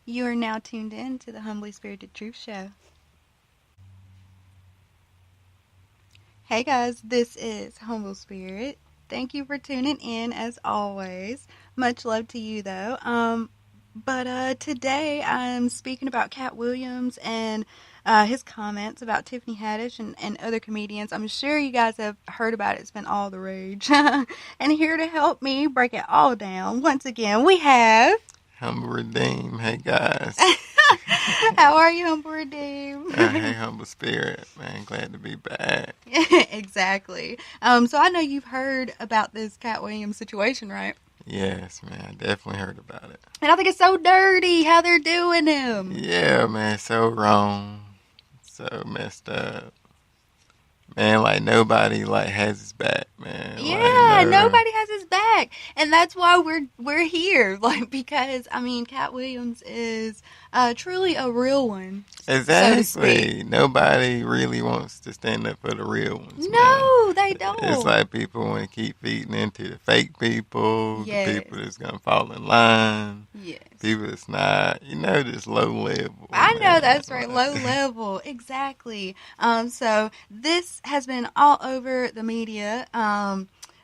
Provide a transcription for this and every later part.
You are now tuned in to the Humbly Spirited Truth Show. Hey guys, this is Humble Spirit. Thank you for tuning in as always. Much love to you though. But today I'm speaking about Katt Williams and his comments about Tiffany Haddish and other comedians. I'm sure you guys have heard about it. It's been all the rage. And here to help me break it all down, once again, we have... Humble Redeem. Hey guys. How are you, Humble Redeem? Hey, Humble Spirit, man. Glad to be back. Exactly. So I know you've heard about this Katt Williams situation, right? Yes, man. I definitely heard about it. And I think it's so dirty how they're doing him. Yeah, man. So wrong. So messed up. Man, like nobody has his back, man. Yeah, nobody has his back, and that's why we're here. Because I mean, Katt Williams is truly a real one. Exactly. So nobody really wants to stand up for the real ones. No, man. They don't. It's like people want to keep feeding into the fake people, yes. The people that's gonna fall in line. Yes. People that's not, just low level. I know that's right, low level, exactly. So this has been all over the media.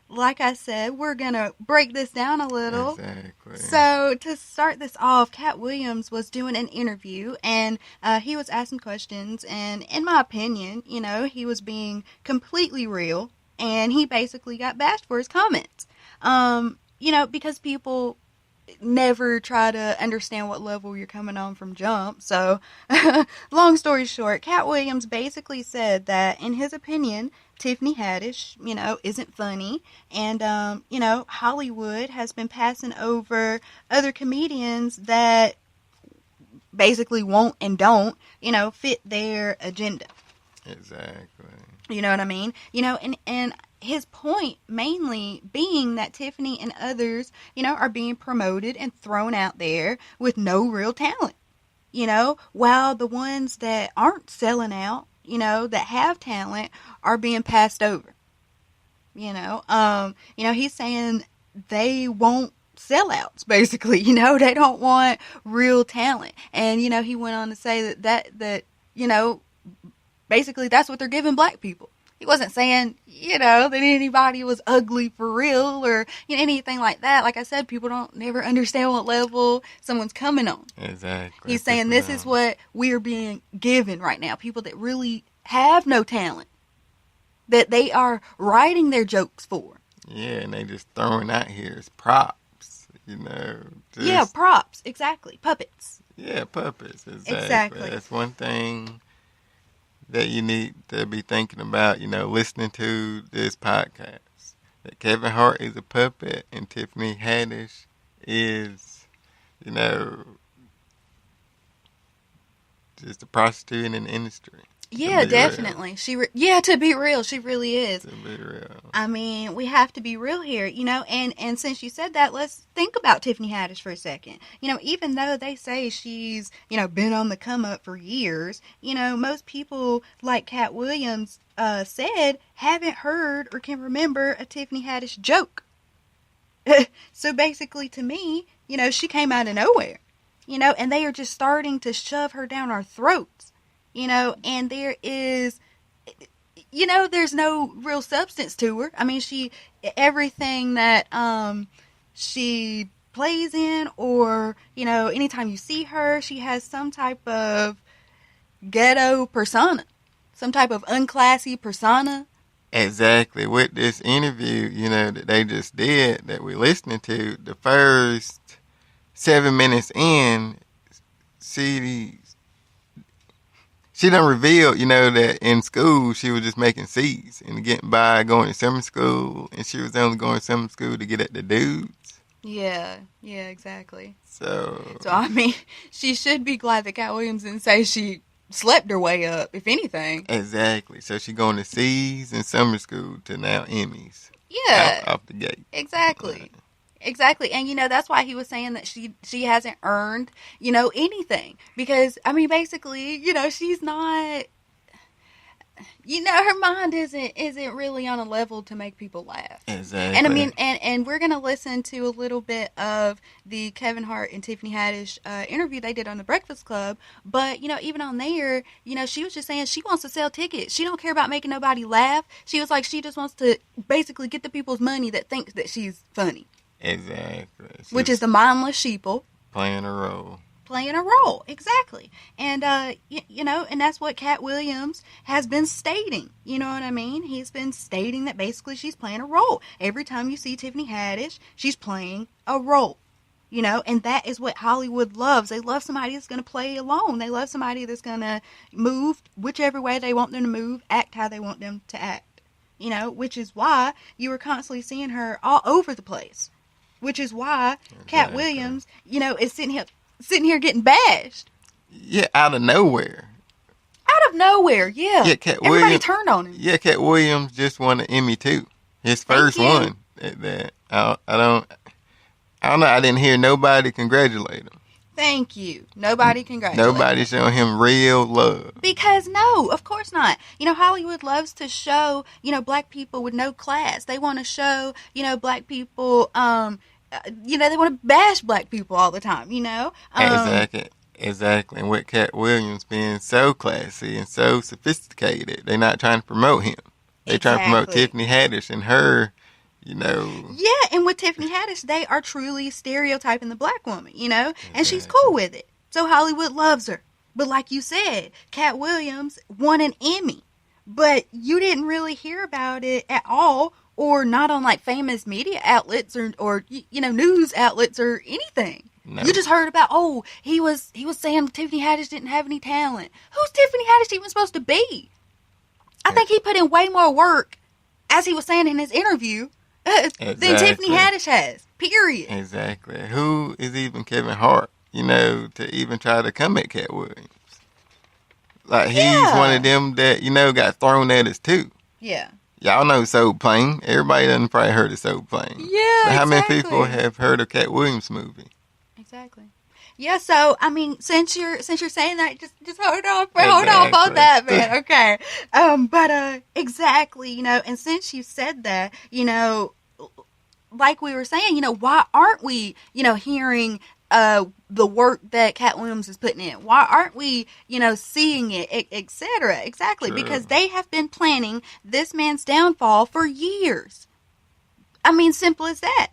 Like I said, we're gonna break this down a little. Exactly. So to start this off, Katt Williams was doing an interview, and he was asking questions. And in my opinion, he was being completely real, and he basically got bashed for his comments. Because people never try to understand what level you're coming on from jump. So, long story short, Katt Williams basically said that, in his opinion, Tiffany Haddish, isn't funny. And, Hollywood has been passing over other comedians that basically won't and don't, fit their agenda. Exactly. You know what I mean? And his point mainly being that Tiffany and others, are being promoted and thrown out there with no real talent. While the ones that aren't selling out, that have talent are being passed over. He's saying they won't sellouts, basically. They don't want real talent. And, he went on to say that basically that's what they're giving black people. He wasn't saying, that anybody was ugly for real or anything like that. Like I said, people don't never understand what level someone's coming on. Exactly. He's saying this is what we're being given right now. People that really have no talent, that they are writing their jokes for. Yeah, and they just throwing out here as props, Yeah, props, exactly. Puppets. Yeah, puppets, exactly. That's one thing that you need to be thinking about, listening to this podcast. That Kevin Hart is a puppet and Tiffany Haddish is, just a prostitute in the industry. Yeah, definitely. To be real, she really is. To be real. I mean, we have to be real here, and since you said that, let's think about Tiffany Haddish for a second. Even though they say she's, been on the come up for years, most people, like Katt Williams said, haven't heard or can remember a Tiffany Haddish joke. So basically, to me, she came out of nowhere, and they are just starting to shove her down our throats. And there is, there's no real substance to her. I mean, everything that she plays in, or, anytime you see her, she has some type of ghetto persona, some type of unclassy persona. Exactly. With this interview, that they just did, that we're listening to, the first 7 minutes in, she done revealed, that in school she was just making C's and getting by going to summer school, and she was only going to summer school to get at the dudes. Yeah, exactly. So I mean, she should be glad that Katt Williams didn't say she slept her way up, if anything. Exactly. So she going to C's in summer school to now Emmys. Yeah. Off the gate. Exactly. Right. Exactly. And, that's why he was saying that she hasn't earned, anything. Because, basically, she's not, her mind isn't really on a level to make people laugh. Exactly. And and we're going to listen to a little bit of the Kevin Hart and Tiffany Haddish interview they did on the Breakfast Club. But, even on there, she was just saying she wants to sell tickets. She don't care about making nobody laugh. She was like, she just wants to basically get the people's money that thinks that she's funny. Exactly. Which is the mindless sheeple. Playing a role. Exactly. And, and that's what Katt Williams has been stating. You know what I mean? He's been stating that basically she's playing a role. Every time you see Tiffany Haddish, she's playing a role. And that is what Hollywood loves. They love somebody that's going to play alone. They love somebody that's going to move whichever way they want them to move, act how they want them to act. Which is why you were constantly seeing her all over the place. Which is why Katt Williams, is sitting here getting bashed. Yeah, out of nowhere. Yeah. Katt Everybody Williams, turned on him. Yeah, Katt Williams just won an Emmy too. His first one. That I don't know. I didn't hear nobody congratulate him. Thank you. Nobody congratulated him. Nobody showing him real love. Because no, of course not. Hollywood loves to show, black people with no class. They want to show, black people, they want to bash black people all the time, Exactly. And with Katt Williams being so classy and so sophisticated, they're not trying to promote him. They're trying to promote Tiffany Haddish and her, Yeah, and with Tiffany Haddish, they are truly stereotyping the black woman, and she's cool with it. So Hollywood loves her. But like you said, Katt Williams won an Emmy, but you didn't really hear about it at all, or not on like famous media outlets or news outlets or anything. No. You just heard about, he was saying Tiffany Haddish didn't have any talent. Who's Tiffany Haddish even supposed to be? I think he put in way more work, as he was saying in his interview, than Tiffany Haddish has. Period. Exactly. Who is even Kevin Hart, to even try to come at Katt Williams? Like, he's one of them that, got thrown at us too. Yeah. Y'all know Soul Plane. Everybody done probably heard of Soul Plane. Yeah, but how many people have heard of Katt Williams' movie? Exactly. Yeah, so since you're saying that, just hold off on that, man. Okay. But exactly, and since you said that, like we were saying, why aren't we, hearing the work that Katt Williams is putting in? Why aren't we, seeing it, et cetera? Exactly. True. Because they have been planning this man's downfall for years. Simple as that.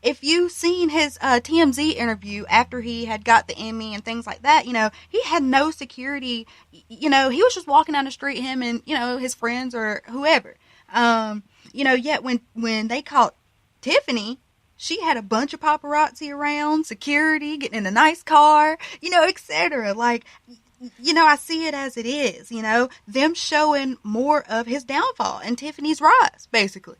If you've seen his TMZ interview after he had got the Emmy and things like that, he had no security. He was just walking down the street, him and, his friends or whoever. Yet when they caught Tiffany, she had a bunch of paparazzi around, security, getting in a nice car, et cetera. Like, I see it as it is, them showing more of his downfall and Tiffany's rise, basically.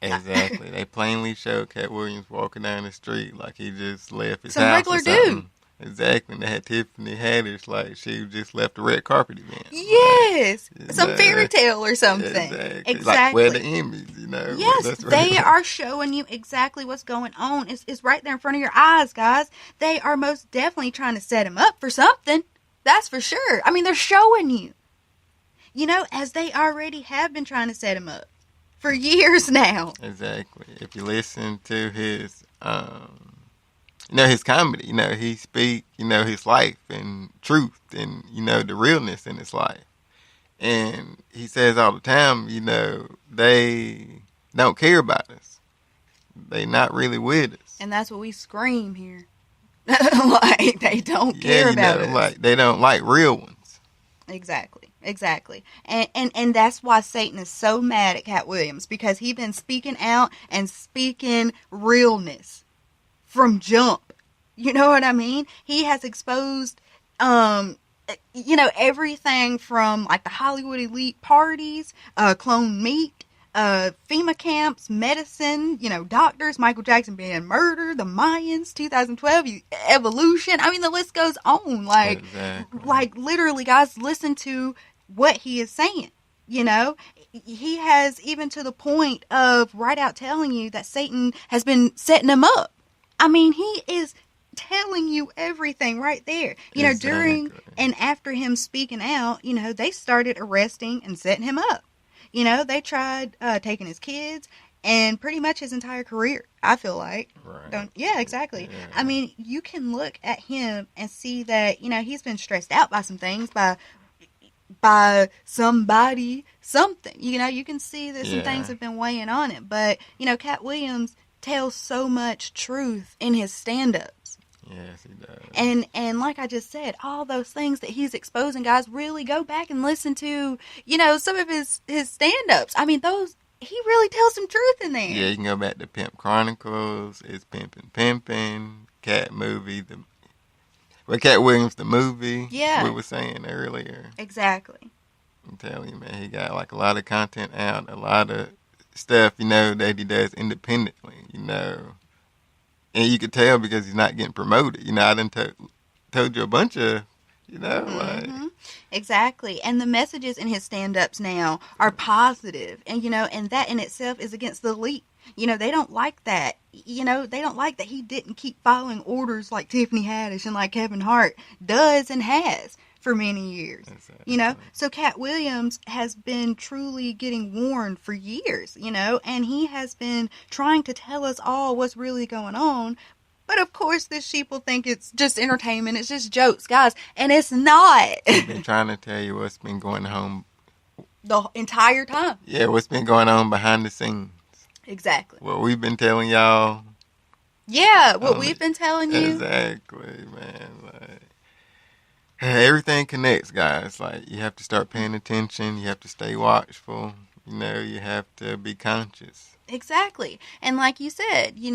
Exactly. They plainly showed Katt Williams walking down the street like he just left his Some house regular or something. dude. Exactly. And they had Tiffany Haddish like she just left a red carpet event. Yes. Like, some fairy tale or something. Exactly. Like where the Emmys, Yes, they are showing you exactly what's going on. It's right there in front of your eyes, guys. They are most definitely trying to set him up for something. That's for sure. They're showing you. As they already have been trying to set him up for years now. Exactly. If you listen to his, his comedy, he speak, his life and truth and, the realness in his life. And he says all the time, they don't care about us. They not really with us. And that's what we scream here. Like, they don't care about us. Like, they don't like real ones. Exactly. And that's why Satan is so mad at Katt Williams, because he's been speaking out and speaking realness from jump. You know what I mean? He has exposed, everything from like the Hollywood elite parties, clone meat, FEMA camps, medicine, doctors, Michael Jackson being murdered, the Mayans, 2012, evolution. I mean, the list goes on. Like literally, guys, listen to what he is saying. He has, even to the point of right out telling you that Satan has been setting him up. I mean, he is telling you everything right there. During and after him speaking out, they started arresting and setting him up. They tried taking his kids and pretty much his entire career, I feel like. Right. Yeah, exactly. Yeah. I mean, you can look at him and see that, he's been stressed out by some things, by somebody, something. You can see that some things have been weighing on it. But, Katt Williams tells so much truth in his stand-ups. Yes, he does. And like I just said, all those things that he's exposing, guys, really go back and listen to, some of his stand-ups. I mean, he really tells some truth in there. Yeah, you can go back to Pimp Chronicles, It's Pimpin', Katt movie, Katt Williams, the movie, we were saying earlier. Exactly. I'm telling you, man, he got like a lot of content out, a lot of stuff, that he does independently, And you could tell because he's not getting promoted. I done told you a bunch of, Exactly. And the messages in his stand-ups now are positive. And, and that in itself is against the elite. They don't like that. They don't like that he didn't keep following orders like Tiffany Haddish and like Kevin Hart does and has for many years. Exactly. So Katt Williams has been truly getting warned for years, and he has been trying to tell us all what's really going on. But of course, this sheep will think it's just entertainment. It's just jokes, guys. And it's not. He's been trying to tell you what's been going on the entire time. Yeah, what's been going on behind the scenes. Exactly. What we've been telling y'all. Yeah, what we've been telling you. Exactly, man. Everything connects, guys. You have to start paying attention. You have to stay watchful. You have to be conscious. Exactly. And like you said, you're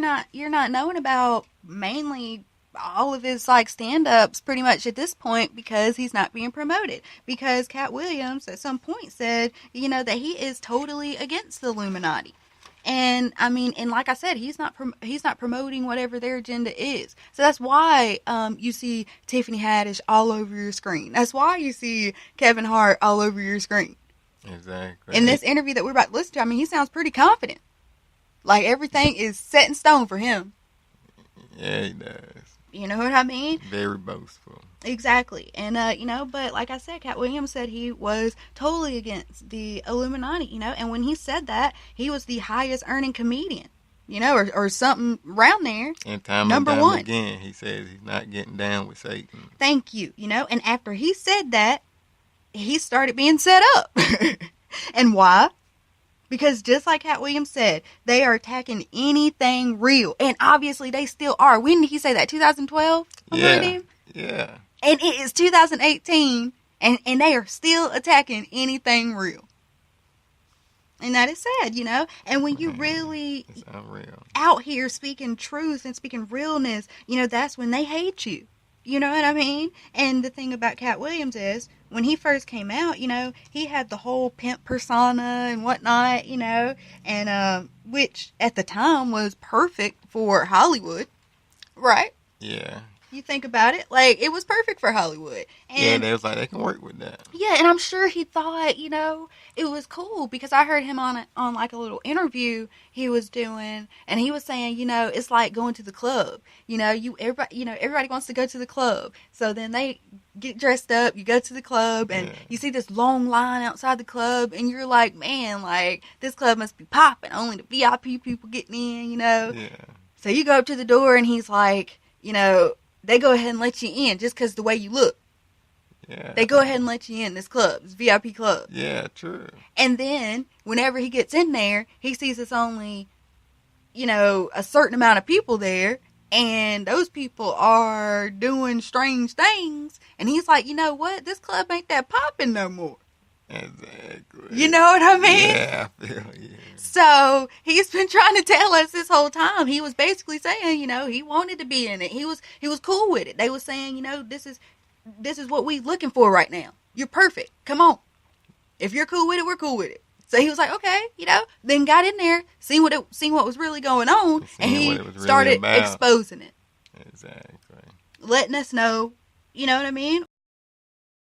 not knowing about mainly all of his stand-ups pretty much at this point because he's not being promoted. Because Katt Williams at some point said, that he is totally against the Illuminati. And I mean, and like I said, he's not promoting whatever their agenda is. So that's why you see Tiffany Haddish all over your screen. That's why you see Kevin Hart all over your screen. Exactly. In this interview that we're about to listen to, I mean, he sounds pretty confident. Like everything is set in stone for him. Yeah, he does. You know what I mean? Very boastful. Exactly. And, but like I said, Katt Williams said he was totally against the Illuminati, and when he said that, he was the highest earning comedian, or something around there. And time again, he says he's not getting down with Satan. Thank you, and after he said that, he started being set up. And why? Because just like Katt Williams said, they are attacking anything real. And obviously they still are. When did he say that? 2012? Yeah. And it is 2018. And they are still attacking anything real. And that is sad, And when you really it's unreal. Out here speaking truth and speaking realness, that's when they hate you. You know what I mean? And the thing about Katt Williams is, when he first came out, he had the whole pimp persona and whatnot, and which at the time was perfect for Hollywood, right? Yeah. You think about it, it was perfect for Hollywood. And they was like, they can work with that. Yeah, and I'm sure he thought, it was cool because I heard him on a little interview he was doing, and he was saying, it's like going to the club. Everybody wants to go to the club, so then they get dressed up, you go to the club, and you see this long line outside the club, and you're like, man, this club must be popping. Only the VIP people getting in, Yeah. So you go up to the door, and he's like, they go ahead and let you in just because the way you look. Yeah. They go ahead and let you in this club, this VIP club. Yeah, true. And then, whenever he gets in there, he sees it's only, a certain amount of people there, and those people are doing strange things, and he's like, you know what? This club ain't that popping no more. Exactly. You know what I mean? Yeah, I feel you. So, he's been trying to tell us this whole time. He was basically saying, he wanted to be in it. He was cool with it. They were saying, this is what we looking for right now. You're perfect. Come on. If you're cool with it, we're cool with it. So he was like, okay, then got in there, seen what was really going on, and he started exposing it. Exactly. Letting us know, you know what I mean?